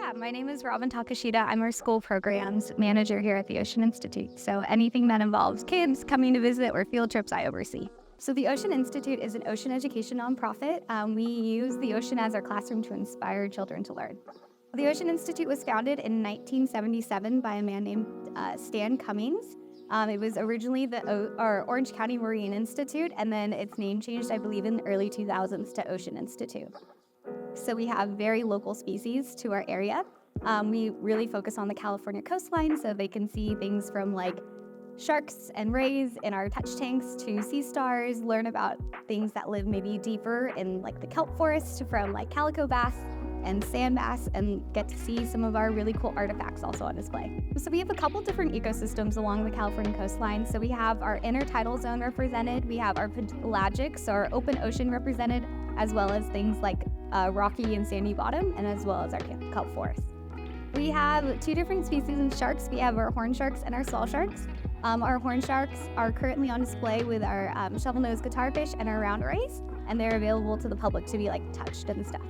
Yeah, my name is Robyn Takeshita. I'm our school programs manager here at the Ocean Institute. So anything that involves kids coming to visit or field trips, I oversee. So the Ocean Institute is an ocean education nonprofit. We use the ocean as our classroom to inspire children to learn. The Ocean Institute was founded in 1977 by a man named Stan Cummings. It was originally the Orange County Marine Institute, and then its name changed, I believe, in the early 2000s to Ocean Institute. So we have very local species to our area. We really focus on the California coastline, so they can see things from like sharks and rays in our touch tanks to sea stars, learn about things that live maybe deeper in like the kelp forest from like calico bass and sand bass, and get to see some of our really cool artifacts also on display. So we have a couple different ecosystems along the California coastline. So we have our intertidal zone represented, we have our pelagics or open ocean represented, as well as things like rocky and sandy bottom, and as well as our kelp forest. We have two different species of sharks. We have our horn sharks and our swell sharks. Our horn sharks are currently on display with our shovel-nosed guitarfish and our round rays, and they're available to the public to be like touched and stuff.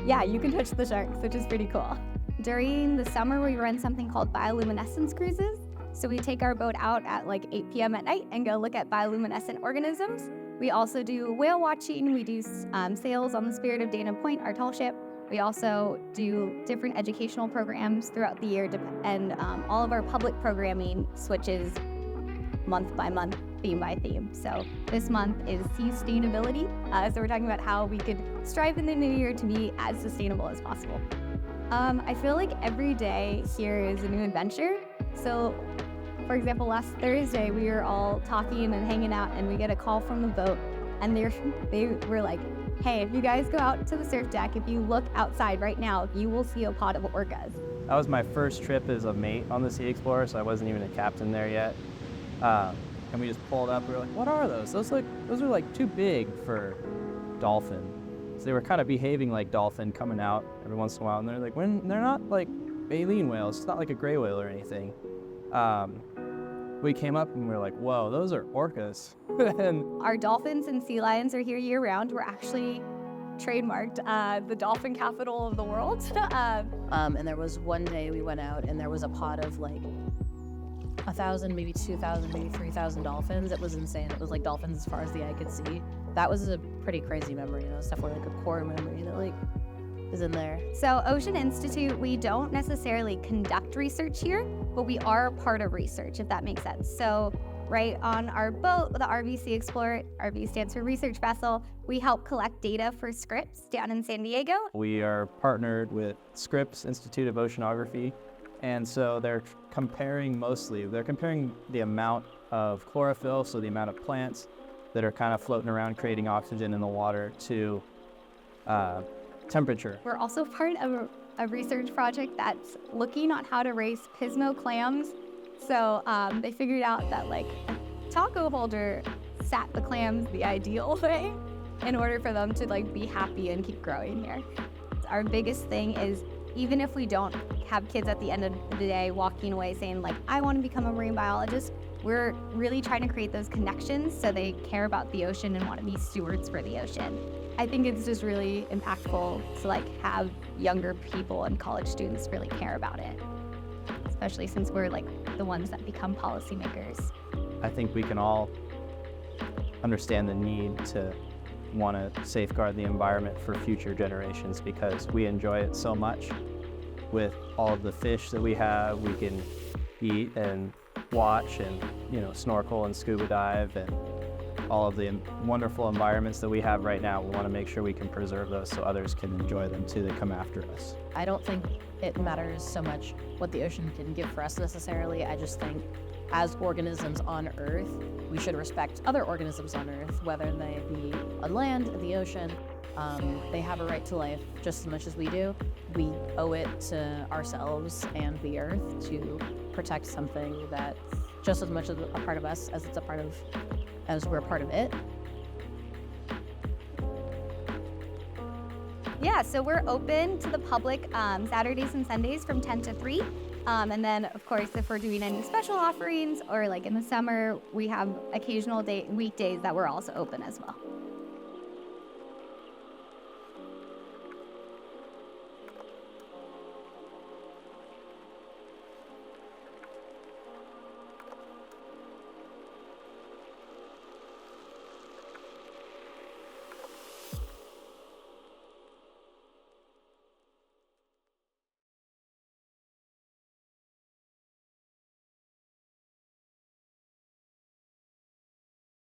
Yeah, you can touch the sharks, which is pretty cool. During the summer, we run something called bioluminescence cruises. So we take our boat out at like 8 p.m. at night and go look at bioluminescent organisms. We also do whale watching. We do sails on the Spirit of Dana Point, our tall ship. We also do different educational programs throughout the year, and all of our public programming switches month by month, theme by theme. So this month is sustainability. So we're talking about how we could strive in the new year to be as sustainable as possible. I feel like every day here is a new adventure. So for example, last Thursday, we were all talking and hanging out, and we get a call from the boat, and they were like, hey, if you guys go out to the surf deck, if you look outside right now, you will see a pod of orcas. That was my first trip as a mate on the Sea Explorer, so I wasn't even a captain there yet. And we just pulled up, we were like, what are those? Those are like too big for dolphin. So they were kind of behaving like dolphin, coming out every once in a while, and they're like, they're not like baleen whales, it's not like a gray whale or anything. We came up and we were like, whoa, those are orcas. And our dolphins and sea lions are here year round. We're actually trademarked the dolphin capital of the world. And there was one day we went out and there was a pod of like 1,000, maybe 2,000, maybe 3,000 dolphins. It was insane. It was like dolphins as far as the eye could see. That was a pretty crazy memory, definitely like a core memory that like is in there. So Ocean Institute, we don't necessarily conduct research here, but we are part of research, if that makes sense. So right on our boat, the RV Sea Explorer, RV stands for research vessel, we help collect data for Scripps down in San Diego. We are partnered with Scripps Institute of Oceanography, and so they're comparing the amount of chlorophyll, so the amount of plants that are kind of floating around creating oxygen in the water, to temperature. We're also part of a research project that's looking at how to raise pismo clams. So they figured out that like a taco holder sat the clams the ideal way in order for them to like be happy and keep growing here. Our biggest thing is, even if we don't have kids at the end of the day walking away saying like, I want to become a marine biologist, we're really trying to create those connections so they care about the ocean and want to be stewards for the ocean. I think it's just really impactful to like have younger people and college students really care about it, especially since we're like the ones that become policymakers. I think we can all understand the need to want to safeguard the environment for future generations, because we enjoy it so much. With all of the fish that we have, we can eat and watch and snorkel and scuba dive, and all of the wonderful environments that we have right now. We want to make sure we can preserve those so others can enjoy them too, that come after us. I don't think it matters so much what the ocean can give for us necessarily. I just think as organisms on Earth, we should respect other organisms on Earth, whether they be on land, in the ocean. They have a right to life just as much as we do. We owe it to ourselves and the Earth to protect something that's just as much a part of us as we're a part of it. Yeah, so we're open to the public Saturdays and Sundays from 10 to 3. And then, of course, if we're doing any special offerings or like in the summer, we have occasional weekdays that we're also open as well.